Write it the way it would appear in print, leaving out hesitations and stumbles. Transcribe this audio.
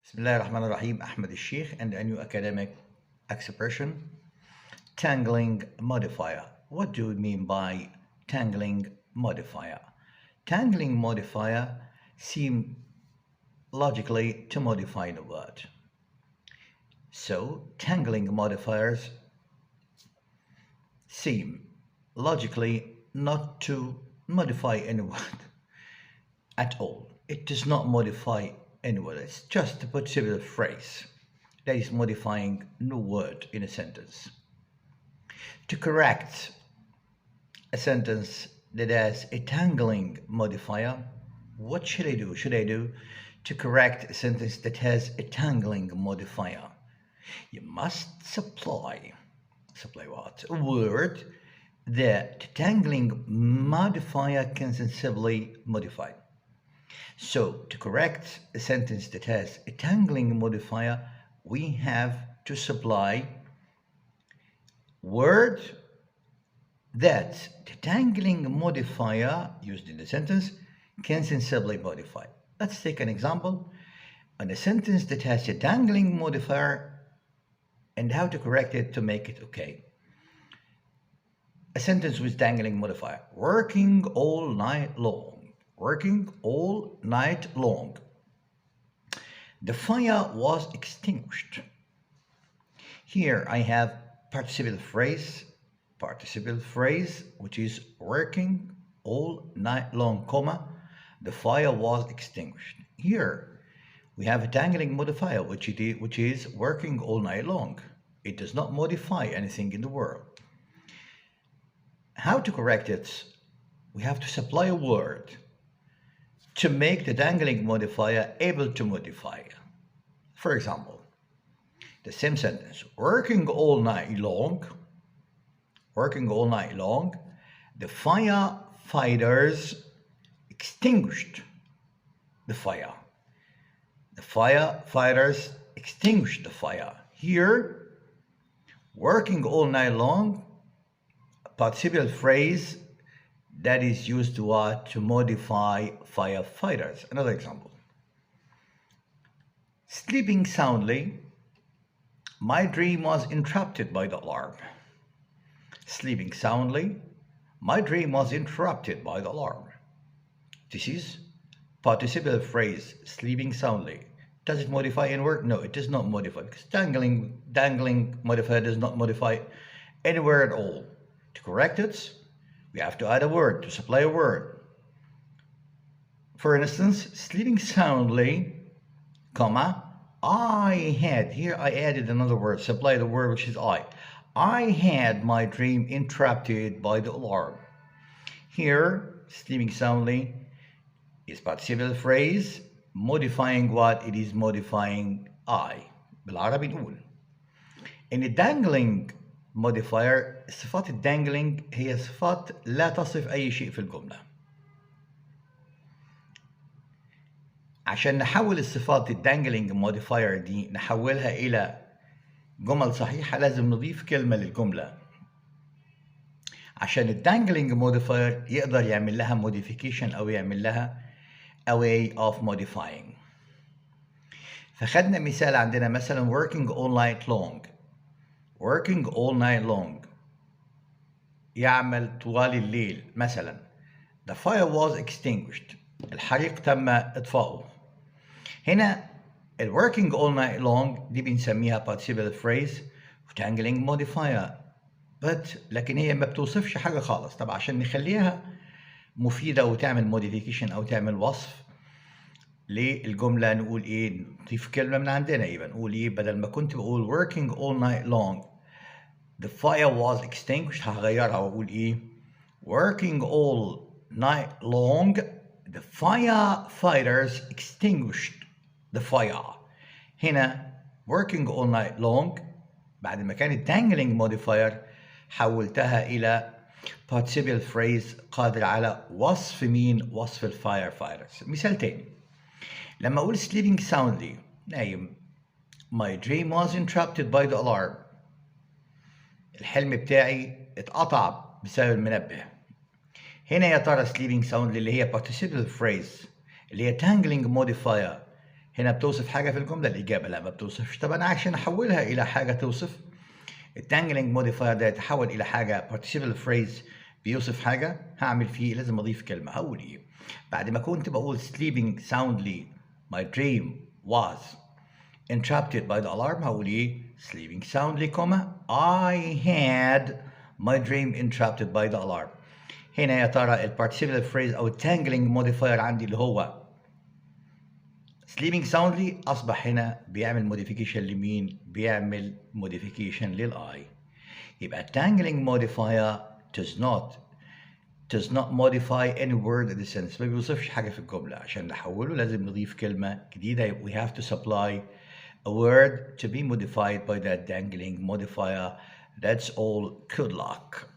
Bismillahirrahmanirrahim. Ahmed Alsheikh and a new academic expression. Tangling modifier. What do we mean by tangling modifier? Tangling modifier seem logically to modify the word. So tangling modifiers seem logically not to modify any word at all. It does not modify any word. It's just a particular phrase that is modifying no word in a sentence. To correct a sentence that has a tangling modifier, what should I do? To correct a sentence that has a tangling modifier? You must supply what? A word that the tangling modifier can sensibly modify. So to correct a sentence that has a tangling modifier, we have to supply word that the tangling modifier used in the sentence can sensibly modify. Let's take an example on a sentence that has a tangling modifier and how to correct it to make it okay. A sentence with tangling modifier: working all night long. Working all night long. The fire was extinguished. Here I have participial phrase, which is working all night long, comma, the fire was extinguished. Here we have a tangling modifier, which is working all night long. It does not modify anything in the world. How to correct it? We have to supply a word to make the tangling modifier able to modify. For example, the same sentence: working all night long, the firefighters extinguished the fire. The firefighters extinguished the fire. Here, working all night long, a participial phrase that is used to what? To modify firefighters. Another example. Sleeping soundly, my dream was interrupted by the alarm. Sleeping soundly, my dream was interrupted by the alarm. This is participial phrase, sleeping soundly. Does it modify any word? No, it does not modify, because dangling modifier does not modify any word at all. To correct it, we have to add a word, to supply a word. For instance, sleeping soundly, comma, I had. Here I added another word, supply the word which is I. I had my dream interrupted by the alarm. Here, sleeping soundly is participial phrase modifying what? It is modifying I. بالعربي نقول إن الدانجلينج موديفاير، صفات الدانجلينج هي صفات لا تصف أي شيء في الجملة. عشان نحول الصفات الدانجلينج موديفاير دي نحولها إلى جمل صحيحة لازم نضيف كلمة للجملة. عشان الدانجلينج موديفاير يقدر يعمل لها موديفيكيشن أو يعمل لها a way of modifying. فخدنا مثال عندنا مثلا working all night long. working all night long يعمل طوال الليل. مثلا the fire was extinguished. الحريق تم إطفاؤه. هنا ال working all night long دي بنسميها participial phrase tangling modifier. لكن هي ما بتوصفش حاجة خالص. طبعا عشان نخليها مفيدة وتعمل modification أو تعمل وصف للجملة نقول إيه؟ نضيف كلمة من عندنا. يبقى نقول إيه؟ بدل ما كنت بقول working all night long the fire was extinguished، هغيرها وأقول إيه؟ working all night long the firefighters extinguished the fire. هنا working all night long بعد ما كانت dangling modifier حولتها إلى participial phrase قادر على وصف مين؟ وصف الفايرفايترز. مثال تاني، لما أقول sleeping soundly نايم my dream was interrupted by the alarm، الحلم بتاعي اتقطع بسبب المنبه. هنا يا ترى sleeping soundly اللي هي participial phrase اللي هي tangling modifier هنا بتوصف حاجة في الجملة، الإجابة لا ما بتوصفش. طب أنا عشان أحولها إلى حاجة توصف، التانجلينج موديفاير ده يتحول إلى حاجة participial phrase بيوصف حاجة، هعمل فيه لازم أضيف كلمة. هقول إيه؟ بعد ما كنت بقول sleeping soundly my dream was interrupted by the alarm، هقول إيه؟ sleeping soundly, I had my dream interrupted by the alarm. هنا يا ترى البارتيسيبل phrase أو التانجلينج موديفاير عندي اللي هو sleeping soundly أصبح هنا بيعمل موديفيكيشن لمين؟ بيعمل موديفيكيشن للآي. يبقى tangling modifier does not modify any word in the sentence، ما بيوصفش حاجة في الجملة. عشان نحوله لازم نضيف كلمة جديدة. we have to supply a word to be modified by that dangling modifier. That's all. Good luck.